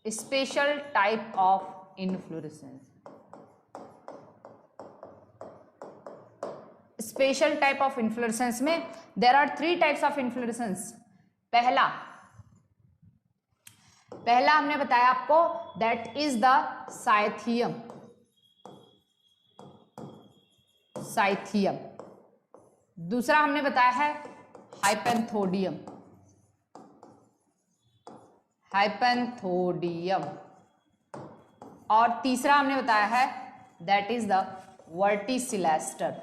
Special type of inflorescence. Special type of inflorescence में there are 3 types of inflorescence. पहला हमने बताया आपको दैट इज द साइथियम। दूसरा हमने बताया है हाइपेंथोडियम। और तीसरा हमने बताया है दैट इज द वर्टिसिलेस्टर।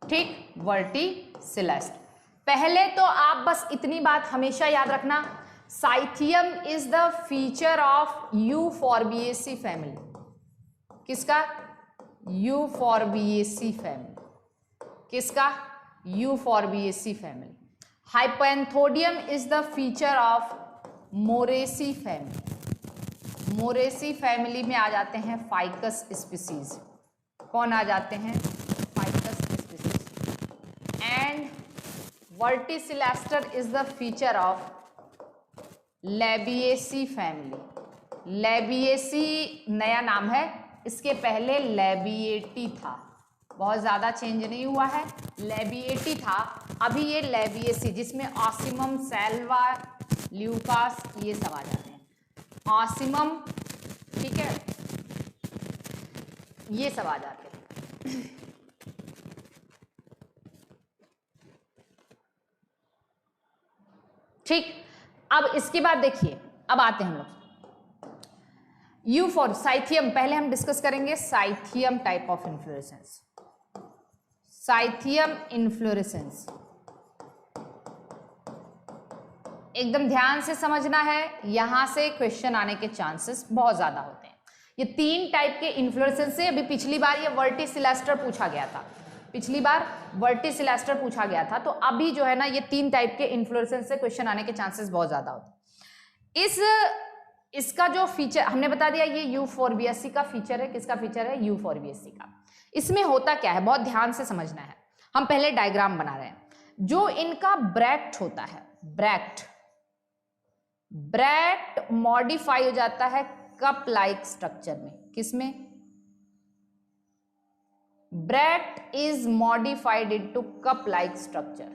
ठीक, वर्टिसिलेस्टर। पहले तो आप बस इतनी बात हमेशा याद रखना, cyathium is the feature of Euphorbiaceae family. किसका? Euphorbiaceae family. किसका? Euphorbiaceae family. Hypanthodium is the feature of Moraceae family. Moraceae family में आ जाते हैं फाइकस स्पीसीज। कौन आ जाते हैं? Ficus species. And verticillaster is the feature of Labiatae family. Labiatae नया नाम है, इसके पहले लेबिएटी था, बहुत ज्यादा चेंज नहीं हुआ है, लेबिएटी था, अभी ये लेबिएसी, जिसमें ऑसिमम, सेल्वा, ल्यूकास ये सब आ जाते हैं। ऑसिमम, ठीक है, ये सब आ जाते हैं। ठीक, अब इसके बाद देखिए, अब आते हैं हम लोग साइथियम। पहले हम डिस्कस करेंगे cyathium type of inflorescence. Cyathium inflorescence एकदम ध्यान से समझना है, यहां से क्वेश्चन आने के चांसेस बहुत ज्यादा होते हैं। ये 3 टाइप के इन्फ्लोरेसेंस से, अभी पिछली बार ये वर्टिसिलेस्टर पूछा गया था, तो अभी जो है ना ये 3 टाइप के इन्फ्लोरेसेंस से क्वेश्चन आने के चांसेस बहुत ज्यादा होते हैं। इसका जो फीचर हमने बता दिया, ये यूफॉर्बिएसी का फीचर है। किसका फीचर है? यूफॉर्बिएसी का। इसमें होता क्या है, बहुत ध्यान से समझना है। हम पहले डायग्राम बना रहे हैं। जो इनका ब्रैक्ट होता है, ब्रैक्ट मॉडिफाई हो जाता है कप लाइक स्ट्रक्चर में। किसमें? Bract is modified into cup like structure.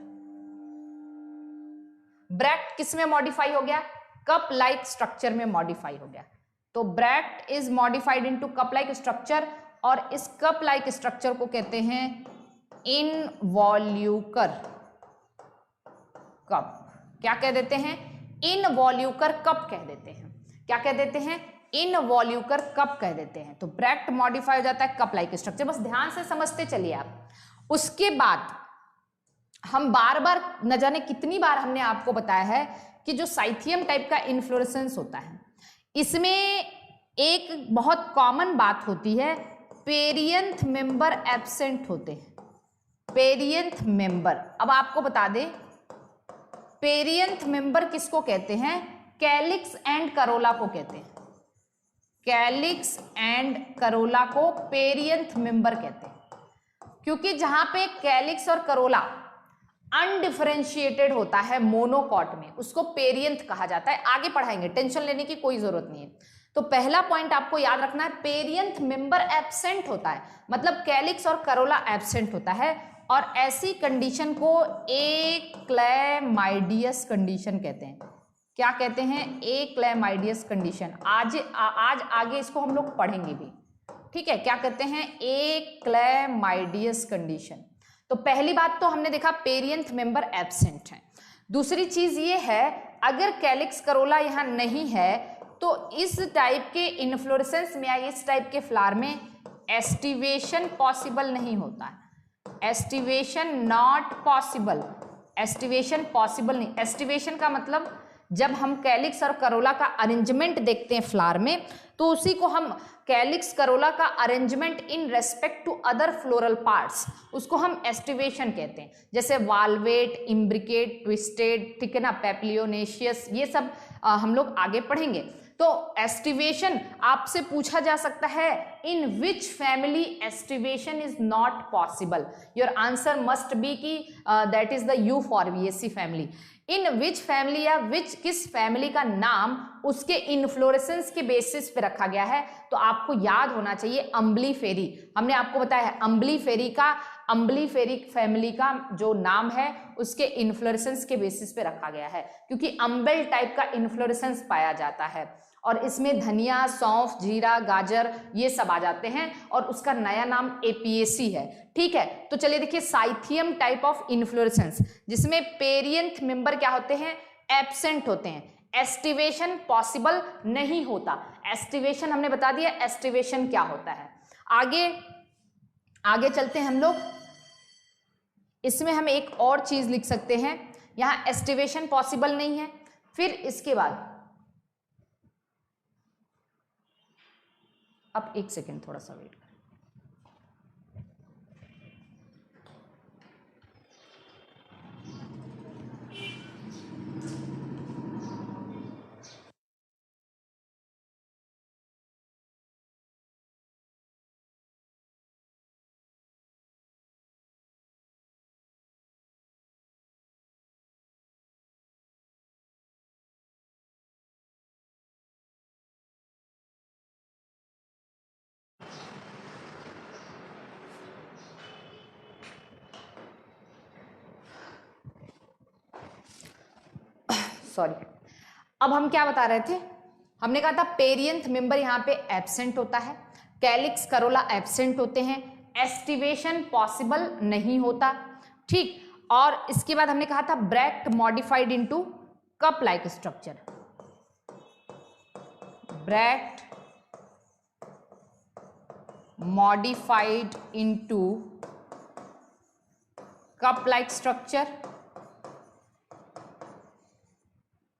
Bract किसमें मॉडिफाई हो गया? कप लाइक स्ट्रक्चर में मॉडिफाई हो गया। तो bract is modified into cup like structure, और इस कप लाइक स्ट्रक्चर को कहते हैं इनवॉल्यूकर कप। क्या कह देते हैं? इनवॉल्यूकर कप कह देते हैं। क्या कह देते हैं? इनवॉल्यूकर कप कह देते हैं। तो ब्रैक्ट मॉडिफाई हो जाता है कप लाइक स्ट्रक्चर, बस ध्यान से समझते चलिए आप। उसके बाद हम बार बार, न जाने कितनी बार हमने आपको बताया है कि जो साइथियम टाइप का इन्फ्लोरेसेंस होता है, इसमें एक बहुत कॉमन बात होती है, पेरियंथ मेंबर एब्सेंट होते हैं। पेरियंथ मेंबर, अब आपको बता दें, पेरियंथ मेंबर किसको कहते हैं? कैलिक्स एंड करोला को कहते हैं। कैलिक्स एंड करोला को पेरियंथ मेंबर कहते हैं, क्योंकि जहां पे कैलिक्स और करोला अनडिफरेंशिएटेड होता है मोनोकॉट में, उसको पेरियंथ कहा जाता है। आगे पढ़ाएंगे, टेंशन लेने की कोई जरूरत नहीं है। तो पहला पॉइंट आपको याद रखना है, पेरियंथ मेंबर एब्सेंट होता है, मतलब कैलिक्स और करोला एब्सेंट होता है, और ऐसी कंडीशन को एक्लेमाइडियस कंडीशन कहते हैं। क्या कहते हैं? एक्लेमाइडियस कंडीशन। आज आगे इसको हम लोग पढ़ेंगे भी, ठीक है। क्या कहते हैं? एक्लेमाइडियस कंडीशन। तो पहली बात तो हमने देखा पेरियंथ मेंबर एब्सेंट है। दूसरी चीज ये है, अगर कैलिक्स करोला यहां नहीं है तो इस टाइप के इन्फ्लोरेसेंस में या इस टाइप के फ्लावर में एस्टिवेशन पॉसिबल नहीं होता है। Aestivation not possible, aestivation possible नहीं। एस्टिवेशन का मतलब जब हम कैलिक्स और करोला का अरेंजमेंट देखते हैं फ्लावर में, तो उसी को हम कैलिक्स करोला का arrangement in respect to other floral parts, उसको हम एस्टिवेशन कहते हैं। जैसे वाल्वेट, इम्ब्रिकेट, ट्विस्टेड, ठीक है ना, पेप्लियोनेशियस, ये सब हम लोग आगे पढ़ेंगे। तो एस्टिवेशन आपसे पूछा जा सकता है in which family aestivation is not possible. Your answer must be की that is the Euphorbiaceae family. In which family या विच किस फैमिली का नाम उसके इन्फ्लोरेसेंस के बेसिस पे रखा गया है, तो आपको याद होना चाहिए अम्बलीफेरी। हमने आपको बताया है अम्बलीफेरी फैमिली का जो नाम है उसके इन्फ्लोरेसेंस के बेसिस पे रखा गया है, क्योंकि अम्बेल टाइप का इन्फ्लोरेसेंस पाया जाता है और इसमें धनिया, सौंफ, जीरा, गाजर ये सब आ जाते हैं और उसका नया नाम एपिएसी है। ठीक है, तो चलिए देखिए साइथियम टाइप ऑफ इन्फ्लोरेसेंस जिसमें पेरियंथ मेंबर क्या होते हैं, एब्सेंट होते हैं, एस्टिवेशन पॉसिबल नहीं होता। एस्टिवेशन हमने बता दिया एस्टिवेशन क्या होता है। आगे चलते हैं हम लोग। इसमें हम एक और चीज लिख सकते हैं, यहां एस्टिवेशन पॉसिबल नहीं है। फिर इसके बाद अब एक सेकेंड थोड़ा सा वेट करें। सॉरी, अब हम क्या बता रहे थे, हमने कहा था पेरियंथ मेंबर यहां पे एब्सेंट होता है, कैलिक्स करोला एब्सेंट होते हैं, एस्टिवेशन पॉसिबल नहीं होता। ठीक, और इसके बाद हमने कहा था bract modified into cup like structure, bract modified into cup like structure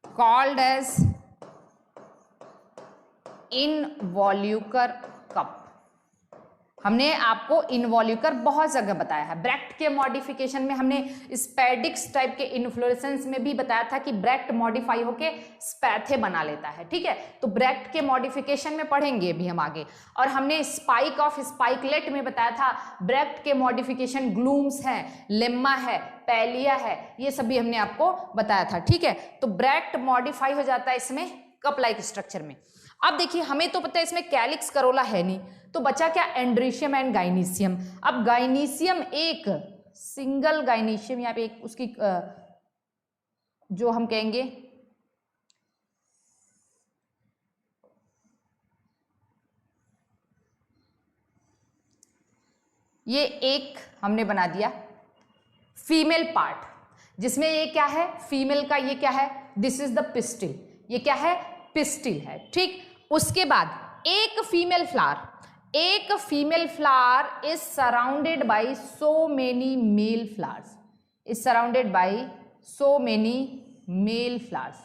called as involucre cup. हमने आपको इनवॉल्यूकर बहुत जगह बताया है। ब्रैक्ट के मॉडिफिकेशन में हमने स्पैडिक्स टाइप के इन्फ्लोरेसेंस में भी बताया था कि ब्रैक्ट मॉडिफाई होके स्पैथे बना लेता है। ठीक है, तो ब्रैक्ट के मॉडिफिकेशन में पढ़ेंगे भी हम आगे। और हमने स्पाइक ऑफ स्पाइकलेट में बताया था ब्रैक्ट के मॉडिफिकेशन ग्लूम्स है, लेम्मा है, पैलिया है, ये सभी हमने आपको बताया था। ठीक है, तो ब्रैक्ट मॉडिफाई हो जाता है इसमें कप लाइक स्ट्रक्चर में। अब देखिए हमें तो पता है इसमें कैलिक्स करोला है नहीं, तो बचा क्या, एंड्रीशियम एंड गाइनीशियम। अब गाइनीशियम एक सिंगल गाइनीशियम, यहाँ पे एक उसकी जो हम कहेंगे ये एक हमने बना दिया फीमेल पार्ट, जिसमें ये क्या है, फीमेल का ये क्या है, दिस इज द पिस्टिल, ये क्या है, पिस्टिल है। ठीक, उसके बाद एक female flower is surrounded by so many male flowers, is surrounded by so many male flowers.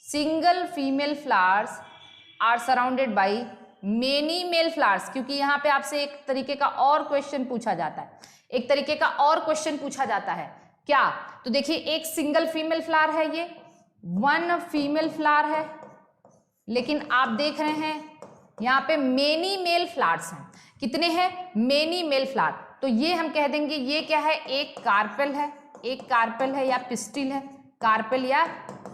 Single female flowers are surrounded by many male flowers, क्योंकि यहां पे आपसे एक तरीके का और क्वेश्चन पूछा जाता है, एक तरीके का और क्वेश्चन पूछा जाता है क्या, तो देखिए एक सिंगल फीमेल फ्लावर है, ये वन फीमेल फ्लावर है, लेकिन आप देख रहे हैं यहाँ पे मेनी मेल फ्लावर्स हैं। कितने हैं, मेनी मेल फ्लावर, तो ये हम कह देंगे ये क्या है, एक कार्पेल है, एक कार्पेल है या पिस्टिल है, कार्पेल या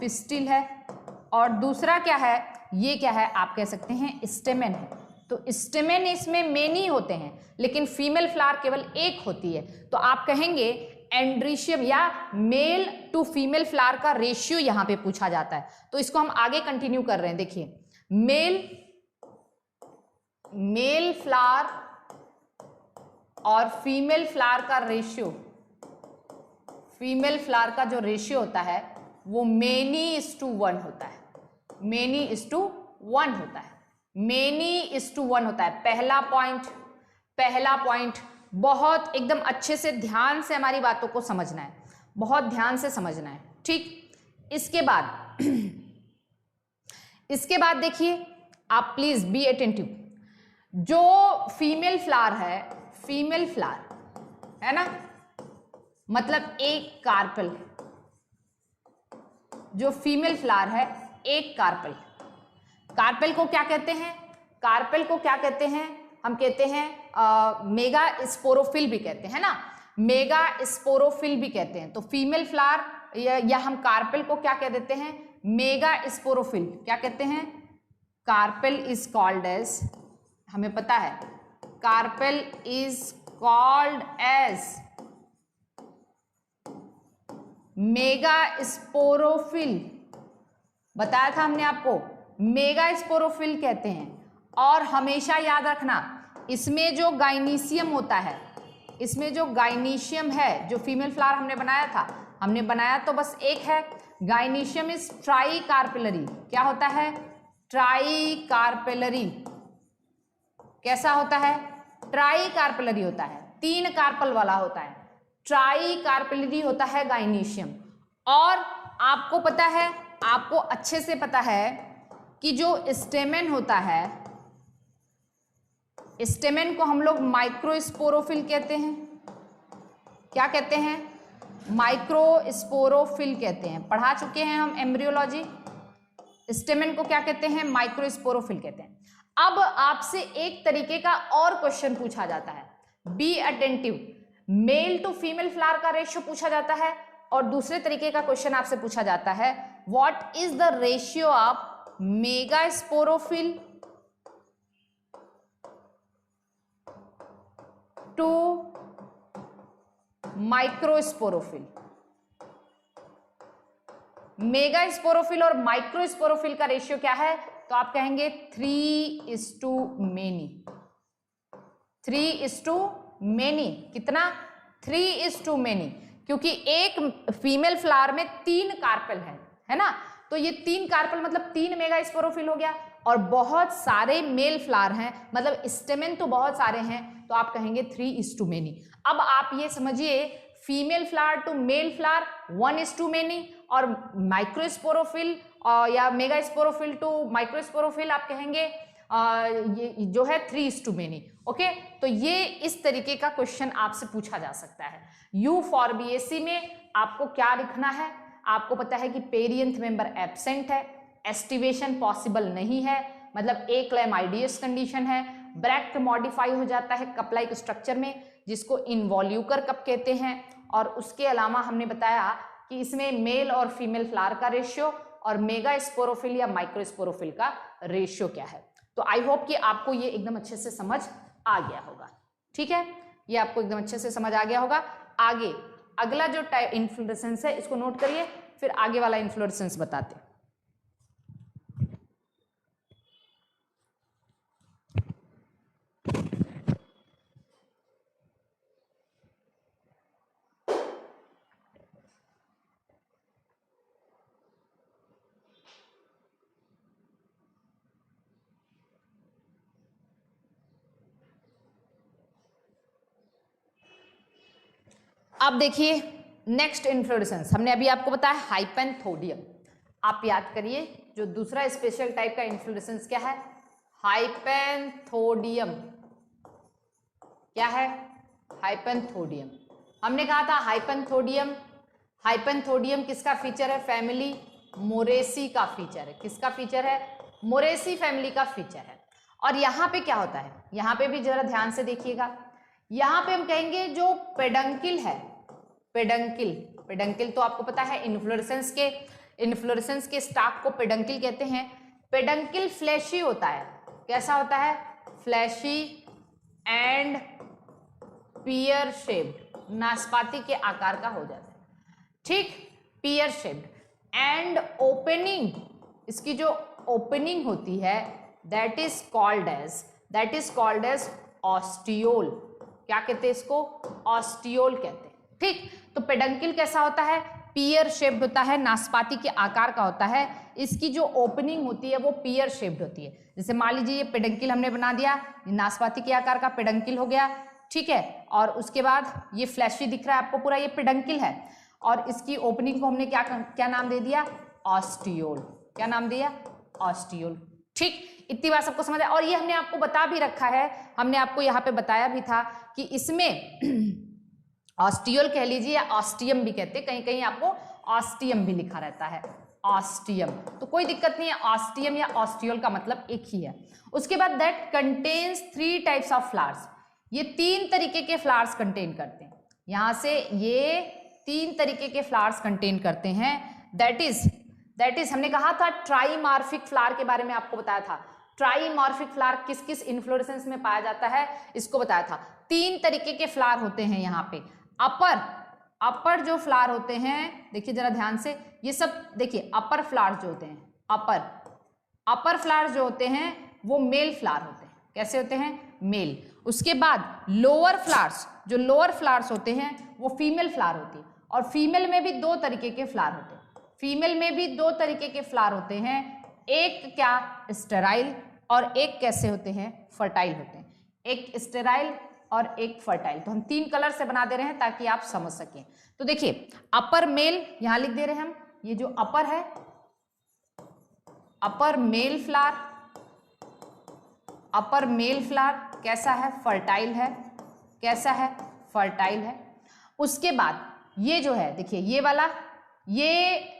पिस्टिल है। और दूसरा क्या है, ये क्या है, आप कह सकते हैं स्टेमेन है। तो स्टेमेन इसमें मेनी होते हैं लेकिन फीमेल फ्लावर केवल एक होती है, तो आप कहेंगे एंड्रीशियम या मेल टू फीमेल फ्लावर का रेशियो यहां पे पूछा जाता है। तो इसको हम आगे कंटिन्यू कर रहे हैं। देखिए मेल फ्लावर और फीमेल फ्लावर का रेशियो, फीमेल फ्लावर का जो रेशियो होता है वो many:1 होता है, many:1 होता है, many:1 होता है। पहला पॉइंट बहुत एकदम अच्छे से ध्यान से हमारी बातों को समझना है, बहुत ध्यान से समझना है। ठीक, इसके बाद देखिए आप प्लीज बी अटेंटिव। जो फीमेल फ्लावर है, फीमेल फ्लावर है ना, मतलब एक कार्पेल, जो फीमेल फ्लावर है एक कार्पेल। कार्पेल को क्या कहते हैं, कार्पेल को क्या कहते हैं, हम कहते हैं मेगा स्पोरोफिल भी कहते हैं ना, मेगा स्पोरोफिल भी कहते हैं। तो फीमेल फ्लावर या हम कार्पेल को क्या कह देते हैं, मेगा स्पोरोफिल। क्या कहते हैं, कार्पेल इज कॉल्ड एज, हमें पता है carpel is called as mega sporophyll, बताया था हमने आपको, मेगा स्पोरोफिल कहते हैं। और हमेशा याद रखना, इसमें जो गाइनीशियम होता है, इसमें जो गाइनीशियम है, जो फीमेल फ्लावर हमने बनाया था, हमने बनाया तो बस एक है, गाइनीशियम इज ट्राई कार्पेलरी। क्या होता है, ट्राई कार्पेलरी। कैसा होता है, ट्राई कार्पेलरी होता है, 3 कार्पल वाला होता है, ट्राई कार्पेलरी होता है गाइनीशियम। और आपको पता है, आपको अच्छे से पता है कि जो स्टेमेन होता है, स्टेमेन को हम लोग माइक्रोस्पोरोफिल कहते हैं। क्या कहते हैं, माइक्रोस्पोरोफिल कहते हैं, पढ़ा चुके हैं हम एम्ब्रियोलॉजी। स्टेमेन को क्या कहते हैं, माइक्रोस्पोरोफिल कहते हैं। अब आपसे एक तरीके का और क्वेश्चन पूछा जाता है, be attentive, male to female flower का रेशियो पूछा जाता है, और दूसरे तरीके का क्वेश्चन आपसे पूछा जाता है, what is the ratio of mega sporophyll to microsporophyll. Mega sporophyll और माइक्रोस्पोरोफिल का रेशियो क्या है, तो आप कहेंगे 3:many। 3:many कितना, 3:many, क्योंकि एक फीमेल फ्लावर में 3 कार्पेल है ना, तो ये 3 कार्पेल मतलब 3 मेगा स्पोरोफिल हो गया, और बहुत सारे मेल फ्लावर हैं, मतलब स्टेमेन तो बहुत सारे हैं, तो आप कहेंगे 3:many। अब आप ये समझिए, female flower to male flower 1:many, और माइक्रोस्पोरोफिल या मेगा स्पोरोफिल टू माइक्रोस्पोरोफिल आप कहेंगे ये जो है 3:many। ओके, तो ये इस तरीके का क्वेश्चन आपसे पूछा जा सकता है। यू फॉर बीएससी में आपको क्या लिखना है, आपको पता है कि पेरियंथ मेंबर एब्सेंट है, एस्टिवेशन पॉसिबल नहीं है, मतलब एक क्लैमाइडियस कंडीशन है, ब्रैक्ट मॉडिफाई हो जाता है कप लाइक स्ट्रक्चर में, जिसको इनवॉल्यूकर कप कहते हैं। और उसके अलावा हमने बताया कि इसमें मेल और फीमेल फ्लावर का रेशियो और मेगा स्पोरोफिल या माइक्रोस्पोरोफिल का रेशियो क्या है। तो आई होप कि आपको ये एकदम अच्छे से समझ आ गया होगा। ठीक है, ये आपको एकदम अच्छे से समझ आ गया होगा। आगे अगला जो इन्फ्लोरेसेंस है इसको नोट करिए, फिर आगे वाला इन्फ्लोरेसेंस बताते हैं। अब देखिए नेक्स्ट इन्फ्लोरेसेंस, हमने अभी आपको बताया हाइपेंथोडियम। आप याद करिए जो दूसरा स्पेशल टाइप का इन्फ्लोरेसेंस क्या है, हाइपेंथोडियम। क्या है, हाइपेंथोडियम। हमने कहा था हाइपेंथोडियम, हाइपेंथोडियम किसका फीचर है, फैमिली मोरेसी का फीचर है। किसका फीचर है, मोरेसी फैमिली का फीचर है। और यहाँ पे क्या होता है, यहाँ पे भी जरा ध्यान से देखिएगा, यहाँ पे हम कहेंगे जो पेडंकिल है, पेडंकिल, पेडंकिल तो आपको पता है इन्फ्लोरेसेंस के स्टाक को पेडंकिल कहते हैं। पेडंकिल फ्लैशी होता है, कैसा होता है, फ्लैशी एंड पियर शेप्ड, नाशपाती के आकार का हो जाता है। ठीक, पियर शेप्ड एंड ओपनिंग, इसकी जो ओपनिंग होती है दैट इज कॉल्ड एज ऑस्टियोल। क्या कहते हैं इसको, ऑस्टियोल कहते हैं। ठीक, तो पेडंकिल कैसा होता है, पियर शेप्ड होता है, नाशपाती के आकार का होता है। इसकी जो ओपनिंग होती है वो पियर शेप्ड होती है। जैसे मान लीजिए ये पेडंकिल हमने बना दिया, नाशपाती के आकार का पेडंकिल हो गया। ठीक है, और उसके बाद ये फ्लैशी दिख रहा है आपको पूरा, ये पेडंकिल है, और इसकी ओपनिंग को हमने क्या नाम दे दिया, ऑस्टियोल। क्या नाम दिया, ऑस्टियोल। ठीक, इतनी बात सबको समझ है। और ये हमने आपको बता भी रखा है, हमने आपको यहाँ पे बताया भी था कि इसमें ऑस्टियोल कह लीजिए या ऑस्टियम भी कहते हैं, कहीं कहीं आपको ऑस्टियम भी लिखा रहता है। ऑस्टियम। तो कोई दिक्कत नहीं है, ऑस्टियम या ऑस्टियोल का मतलब एक ही है। उसके बाद that contains 3 types of flowers, ये 3 तरीके के फ्लावर्स कंटेन करते हैं। यहां से ये 3 तरीके के फ्लावर्स कंटेन करते हैं। दैट इज हमने कहा था ट्राइमॉर्फिक फ्लावर के बारे में आपको बताया था। ट्राइमॉर्फिक फ्लावर किस किस इन्फ्लोरेसेंस में पाया जाता है इसको बताया था। 3 तरीके के फ्लावर होते हैं यहाँ पे। अपर जो फ्लावर होते हैं, देखिए जरा ध्यान से, ये सब देखिए अपर फ्लावर जो होते हैं, अपर फ्लावर जो होते हैं वो मेल फ्लावर होते हैं। कैसे होते हैं? मेल। उसके बाद लोअर फ्लावर्स, जो लोअर फ्लावर्स होते हैं वो फीमेल फ्लावर होती है। और फीमेल में भी 2 तरीके के फ्लावर होते हैं। फीमेल में भी 2 तरीके के फ्लावर होते हैं, एक क्या स्टेराइल और एक कैसे होते हैं? फर्टाइल होते हैं। एक स्टेराइल और एक फर्टाइल। तो हम 3 कलर से बना दे रहे हैं ताकि आप समझ सकें। तो देखिए अपर मेल यहां लिख दे रहे हैं हम, ये जो अपर है अपर मेल फ्लावर, अपर मेल फ्लावर कैसा है? फर्टाइल है। कैसा है? फर्टाइल है। उसके बाद ये जो है देखिए ये वाला, ये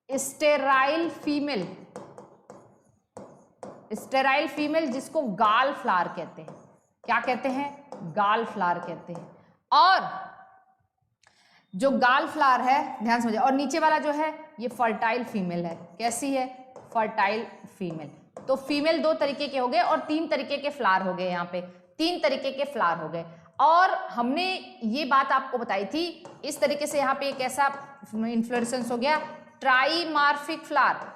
स्टेराइल फीमेल, स्टेराइल फीमेल जिसको गाल फ्लावर कहते हैं। क्या कहते हैं? गाल फ्लावर कहते हैं। और जो गाल फ्लावर है, ध्यान समझिए, और नीचे वाला जो है ये फर्टाइल फीमेल है। कैसी है? Fertile female. तो फीमेल 2 तरीके के हो गए और 3 तरीके के फ्लावर हो गए। यहाँ पे 3 तरीके के फ्लावर हो गए। और हमने ये बात आपको बताई थी, इस तरीके से यहाँ पे एक ऐसा इन्फ्लोरेसेंस हो गया ट्राइमॉर्फिक फ्लावर।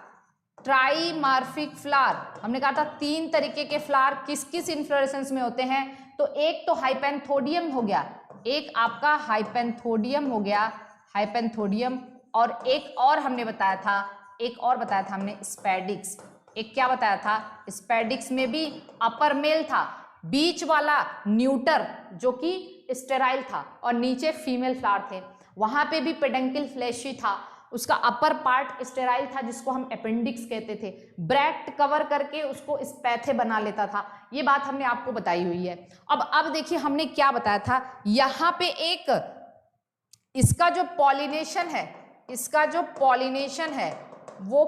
ट्राइमॉर्फिक फ्लावर हमने कहा था 3 तरीके के फ्लावर किस किस इन्फ्लोरेसेंस में होते हैं? तो एक तो हाइपेंथोडियम हो गया, एक आपका हाइपेंथोडियम हो गया, हाइपेंथोडियम। और एक और हमने बताया था, एक और बताया था हमने स्पैडिक्स। एक क्या बताया था? स्पैडिक्स में भी अपर मेल था, बीच वाला न्यूटर जो कि स्टेराइल था और नीचे फीमेल फ्लावर थे। वहां पे भी पेडंकिल फ्लैशी था, उसका अपर पार्ट स्टेराइल था जिसको हम अपेंडिक्स कहते थे। ब्रैक्ट कवर करके उसको स्पैथे बना लेता था। ये बात हमने आपको बताई हुई है। अब देखिए हमने क्या बताया था, यहाँ पे एक इसका जो पॉलिनेशन है, इसका जो पॉलिनेशन है वो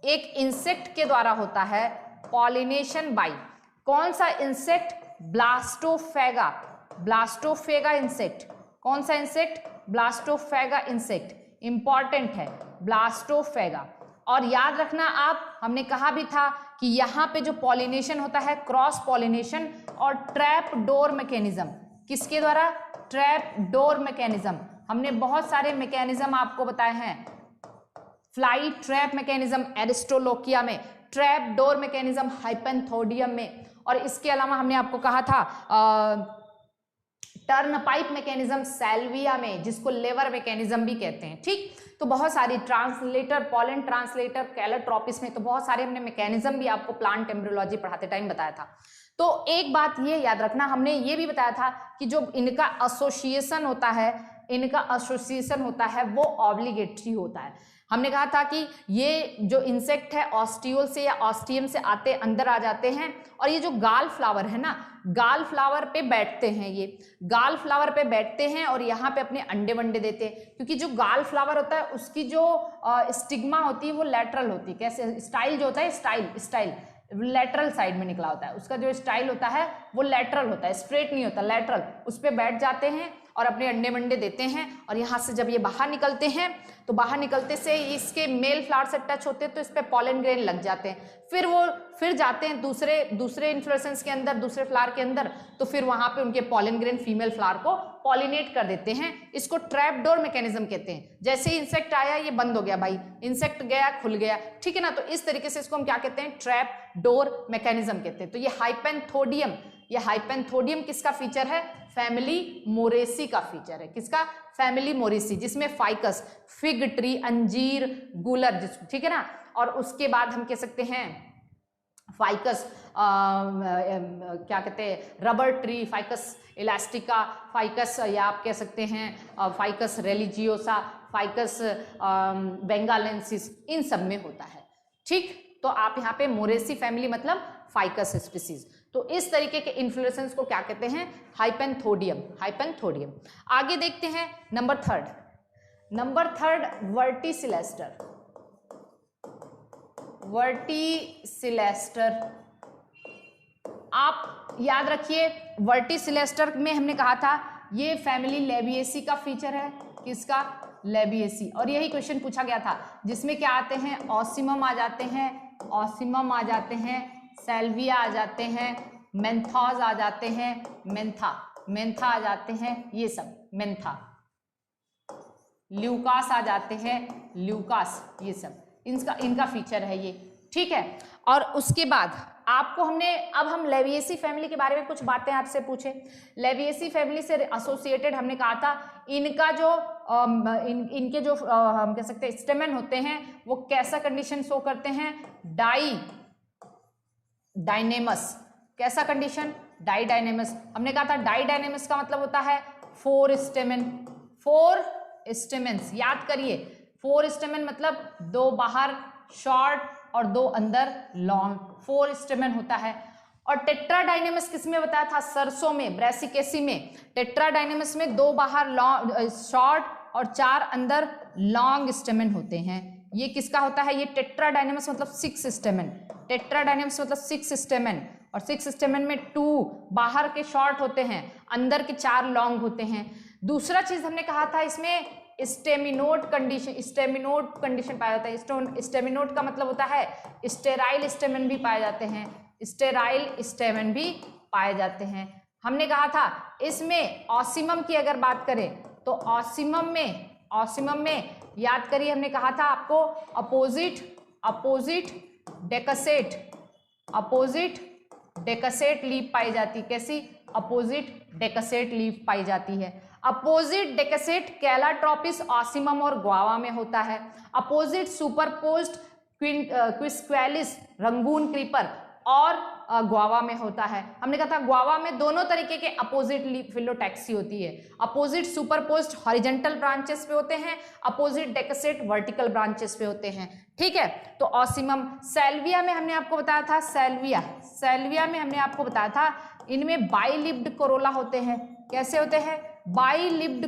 एक इंसेक्ट के द्वारा होता है। पॉलिनेशन बाय कौन सा इंसेक्ट? ब्लास्टोफेगा। Blastophaga insect. कौन सा इंसेक्ट? Blastophaga insect. इंपॉर्टेंट है ब्लास्टोफेगा। और याद रखना आप, हमने कहा भी था कि यहाँ पे जो पॉलिनेशन होता है क्रॉस पॉलिनेशन और ट्रैप डोर मैकेनिज्म। किसके द्वारा? Trap door mechanism. हमने बहुत सारे मैकेनिज्म आपको बताए हैं। फ्लाई ट्रैप मैकेनिज्म एरिस्टोलोकिया में, ट्रैप डोर मैकेनिज्म हाइपेंथोडियम में, और इसके अलावा हमने आपको कहा था टर्न पाइप मैकेनिज्म सैल्विया में, जिसको लेवर मैकेनिज्म भी कहते हैं। ठीक, तो बहुत सारी ट्रांसलेटर, पॉलन ट्रांसलेटर, कैलोट्रोपिस में, तो बहुत सारे हमने मैकेनिज्म भी आपको प्लांट एम्ब्रियोलॉजी पढ़ाते टाइम बताया था। तो एक बात ये याद रखना, हमने ये भी बताया था कि जो इनका एसोसिएशन होता है, इनका एसोसिएशन होता है वो ऑब्लिगेटरी होता है। हमने कहा था कि ये जो इंसेक्ट है ऑस्टियोल से या ऑस्टियम से आते अंदर आ जाते हैं, और ये जो गाल फ्लावर है ना, गाल फ्लावर पे बैठते हैं, ये गाल फ्लावर पे बैठते हैं और यहाँ पे अपने अंडे वंडे देते हैं। क्योंकि जो गाल फ्लावर होता है उसकी जो स्टिग्मा होती है वो लैटरल होती है। कैसे? स्टाइल जो होता है, स्टाइल लेटरल साइड में निकला होता है। उसका जो स्टाइल होता है वो लेटरल होता है, स्ट्रेट नहीं होता, लेटरल। उस पर बैठ जाते हैं और अपने अंडे वंडे देते हैं। और यहाँ से जब ये बाहर निकलते हैं तो बाहर निकलते से इसके मेल फ्लावर से टच होते हैं तो इस पे पॉलन ग्रेन लग जाते हैं। फिर वो जाते हैं दूसरे इन्फ्लोरेसेंस के अंदर, दूसरे फ्लावर के अंदर, तो फिर वहां पे उनके पॉलन ग्रेन फीमेल फ्लावर को पॉलिनेट कर देते हैं। इसको ट्रैप डोर मैकेनिज्म कहते हैं। जैसे ही इंसेक्ट आया ये बंद हो गया भाई, इंसेक्ट गया खुल गया, ठीक है ना। तो इस तरीके से इसको हम क्या कहते हैं? ट्रैप डोर मैकेनिज्म कहते हैं। तो ये हाइपेंथोडियम, ये हाइपेंथोडियम किसका फीचर है? फैमिली मोरेसी का फीचर है। किसका? फैमिली मोरेसी, जिसमें फाइकस, फिग ट्री, अंजीर, गुलर, ठीक है ना। और उसके बाद हम कह सकते हैं फाइकस, क्या कहते हैं, rubber tree, ficus elastica, ficus, या आप कह सकते हैं फाइकस रिलीजियोसा, फाइकस बेंगालेंसिस, इन सब में होता है। ठीक, तो आप यहाँ पे मोरेसी फैमिली मतलब फाइकस स्पीसीज। तो इस तरीके के इन्फ्लोरेसेंस को क्या कहते हैं? हाइपेंथोडियम। हाइपेंथोडियम। आगे देखते हैं नंबर थर्ड वर्टिसिलेस्टर। वर्टिसिलेस्टर। आप याद रखिए वर्टिसिलेस्टर में हमने कहा था ये फैमिली लेबिएसी का फीचर है। किसका? लेबिएसी। और यही क्वेश्चन पूछा गया था जिसमें क्या आते हैं? ऑसिमम आ जाते हैं, ऑसिमम आ जाते हैं, सेल्विया आ जाते हैं, मेंथॉज आ जाते हैं, मेंथा आ जाते हैं, ये सब मेंथा, ल्यूकास आ जाते हैं, ल्यूकास, ये सब इनका फीचर है ये। ठीक है। और उसके बाद आपको अब हम लेविएसी फैमिली के बारे में कुछ बातें आपसे पूछे। लेविएसी फैमिली से एसोसिएटेड हमने कहा था इनका जो इनके जो हम कह सकते हैं स्टेमन होते हैं वो कैसा कंडीशन शो करते हैं? डाइनेमस। कैसा कंडीशन? डाइनेमस। हमने कहा था डाइनेमस का मतलब होता है 4 स्टेमन। 4 स्टेमेंस याद करिए। 4 स्टेमन मतलब 2 बाहर शॉर्ट और 2 अंदर लॉन्ग, 4 स्टेमन होता है। और टेट्राडाइनेमस किसमें बताया था? सरसों में, ब्रेसिकेसी में। टेट्राडाइनेमस में 2 बाहर शॉर्ट और 4 अंदर लॉन्ग स्टेमन होते हैं। ये किसका होता है? ये टेट्राडाइनेमस मतलब 6 स्टेमन। टेट्राडाइनेमस मतलब 6 स्टेमन, और 6 स्टेमन में 2 बाहर के शॉर्ट होते हैं, अंदर के 4 लॉन्ग होते हैं। दूसरा चीज हमने कहा था इसमें स्टेमिनोड कंडीशन पाया जाता है। स्टेमिनोड का मतलब होता है स्टेराइल स्टेमन भी पाए जाते हैं, स्टेराइल स्टेमन भी पाए जाते हैं। हमने कहा था इसमें ऑसिमम की अगर बात करें तो ऑसिमम में याद करिए हमने कहा था आपको अपोजिट डेकसेट लीफ पाई जाती। कैसी? अपोजिट डेकसेट लीफ पाई जाती है। अपोजिट डेकसेट कैलाट्रोपिस, ऑसिमम और ग्वावा में होता है। अपोजिट सुपरपोज्ड क्विस्क्वेलिस, रंगून क्रीपर और ग्वावा में होता है। हमने कहा था ग्वावा में दोनों तरीके के अपोजिट लीफ फिलोटैक्सी होती है। अपोजिट सुपरपोज्ड हॉरिजॉन्टल ब्रांचेस पे होते हैं, अपोजिट डेकसेट वर्टिकल ब्रांचेस पे होते हैं। ठीक है। तो ऑसिमम। सेल्विया में हमने आपको बताया था, सेल्विया में हमने आपको बताया था इनमें बाइलिप्ड कोरोला होते हैं। कैसे होते हैं? बाइलिप्ड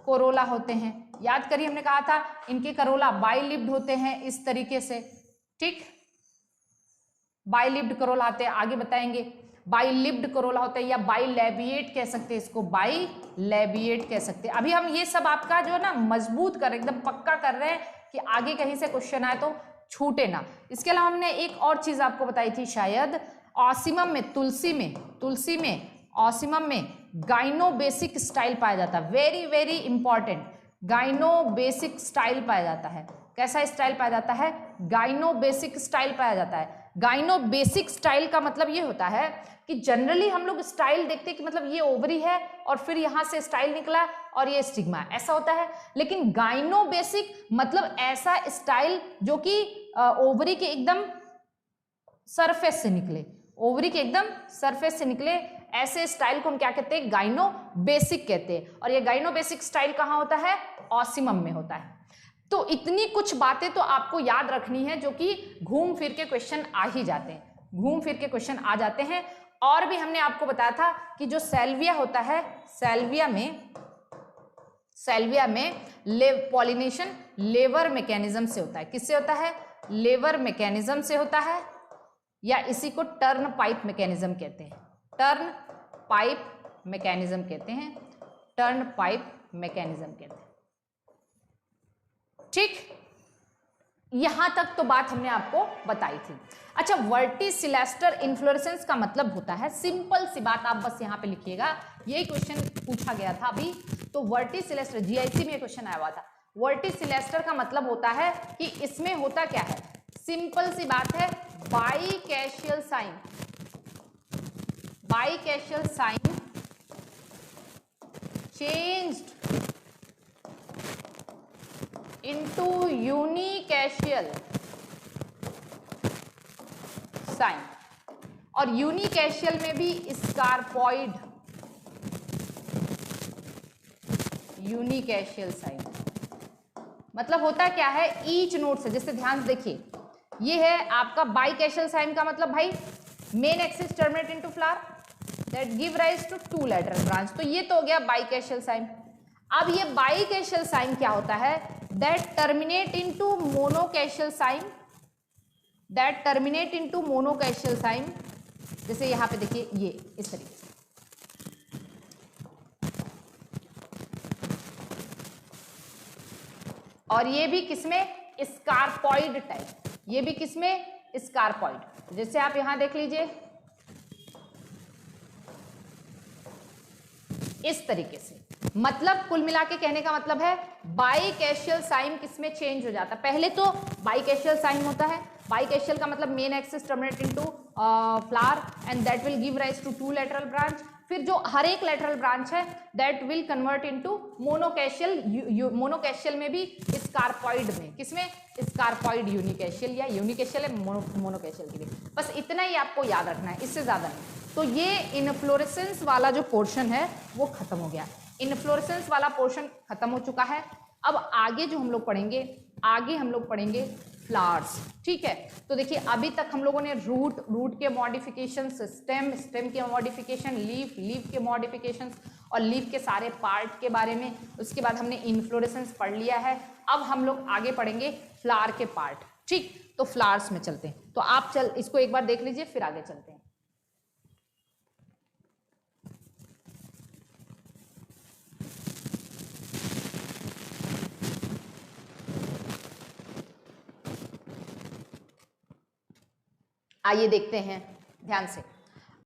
कोरोला होते हैं। याद करिए हमने कहा था इनके करोला बाइलिप्ड होते हैं इस तरीके से। ठीक, बाइलिप्ड कोरोला आते हैं, आगे बताएंगे। बाइलिप्ड कोरोला होते हैं या बाइलेबिएट कह सकते हैं इसको, बाइलेबिएट कह सकते हैं। अभी हम ये सब आपका जो है ना मजबूत कर एकदम पक्का कर रहे हैं कि आगे कहीं से क्वेश्चन आए तो छूटे ना। इसके अलावा हमने एक और चीज आपको बताई थी शायद, ऑसिमम में, तुलसी में ऑसिमम में गाइनोबेसिक स्टाइल पाया जाता है। वेरी वेरी इंपॉर्टेंट, गाइनोबेसिक स्टाइल पाया जाता है। कैसा स्टाइल पाया जाता है? गाइनोबेसिक स्टाइल पाया जाता है। गाइनोबेसिक स्टाइल का मतलब ये होता है कि जनरली हम लोग स्टाइल देखते हैं कि मतलब ये ओवरी है और फिर यहां से स्टाइल निकला और ये स्टिग्मा, ऐसा होता है। लेकिन गाइनोबेसिक मतलब ऐसा स्टाइल जो कि ओवरी के एकदम सरफेस से निकले, ओवरी के एकदम सरफेस से निकले, ऐसे स्टाइल को हम क्या कहते हैं? गाइनोबेसिक कहते हैं। और ये गाइनोबेसिक स्टाइल कहाँ होता है? ऑसिमम में होता है। तो इतनी कुछ बातें तो आपको याद रखनी है जो कि घूम फिर के क्वेश्चन आ ही जाते हैं, घूम फिर के क्वेश्चन आ जाते हैं। और भी हमने आपको बताया था कि जो सेल्विया होता है, सेल्विया में पॉलिनेशन लेवर मैकेनिज्म से होता है। किससे होता है? लेवर मैकेनिज्म से होता है, या इसी को टर्न पाइप मैकेनिज्म कहते हैं। टर्न पाइप मैकेनिज्म कहते हैं। ठीक, यहां तक तो बात हमने आपको बताई थी। अच्छा, वर्टिसिलेस्टर इन्फ्लोरेसेंस का मतलब होता है, सिंपल सी बात आप बस यहां पे लिखिएगा, यही क्वेश्चन पूछा गया था अभी। तो वर्टिसिलेस्टर जीआईसी में क्वेश्चन आया हुआ था। वर्टिसिलेस्टर का मतलब होता है कि इसमें होता क्या है? सिंपल सी बात है, बाइकैशियल साइन चेंज्ड into यूनिकैशियल साइन, और यूनिकैशियल में भी स्कारपॉइड यूनिकैशियल साइन। मतलब होता क्या है? ईच नोड से, जैसे ध्यान से देखिए, ये है आपका बाइकैशियल साइन का मतलब भाई main axis terminate into flower that give rise to 2 lateral branch. तो ये तो हो गया बाइकैशियल साइन। अब ये बाइकैशियल साइन क्या होता है? that terminate into monocacial cyme, that terminate into monocacial cyme। जैसे यहां पे देखिए ये इस तरीके से, और ये भी किसमें, स्कारपॉइड टाइप, ये भी किसमें, स्कारपॉइड। जैसे आप यहां देख लीजिए इस तरीके से। मतलब कुल मिला के कहने का मतलब है बाइकैशियल साइम किसमें चेंज हो जाता है। पहले तो बाइकैशियल साइम होता है, बाइकैशियल का मतलब main axis terminate into flower and that will give rise to 2 lateral branch. फिर जो हर एक लेटरल ब्रांच है that will convert into monochasial, monochasial में भी स्कारपॉइड में, किसमें, स्कारपॉइड यूनिकैशियल या यूनिकैशियल है मोनोकैशियल के लिए। बस इतना ही आपको याद रखना है, इससे ज्यादा नहीं। तो ये इनफ्लोरेसेंस वाला जो पोर्शन है वो खत्म हो गया, इनफ्लोरेसेंस वाला पोर्शन खत्म हो चुका है। अब आगे जो हम लोग पढ़ेंगे, आगे हम लोग पढ़ेंगे फ्लावर्स, ठीक है। तो देखिए अभी तक हम लोगों ने रूट के मॉडिफिकेशन, स्टेम के मॉडिफिकेशन, लीफ के मॉडिफिकेशन और लीफ के सारे पार्ट के बारे में, उसके बाद हमने इनफ्लोरेसेंस पढ़ लिया है। अब हम लोग आगे पढ़ेंगे फ्लावर के पार्ट, ठीक। तो फ्लावर्स में चलते हैं, तो आप इसको एक बार देख लीजिए फिर आगे चलते हैं। आइए देखते हैं ध्यान से।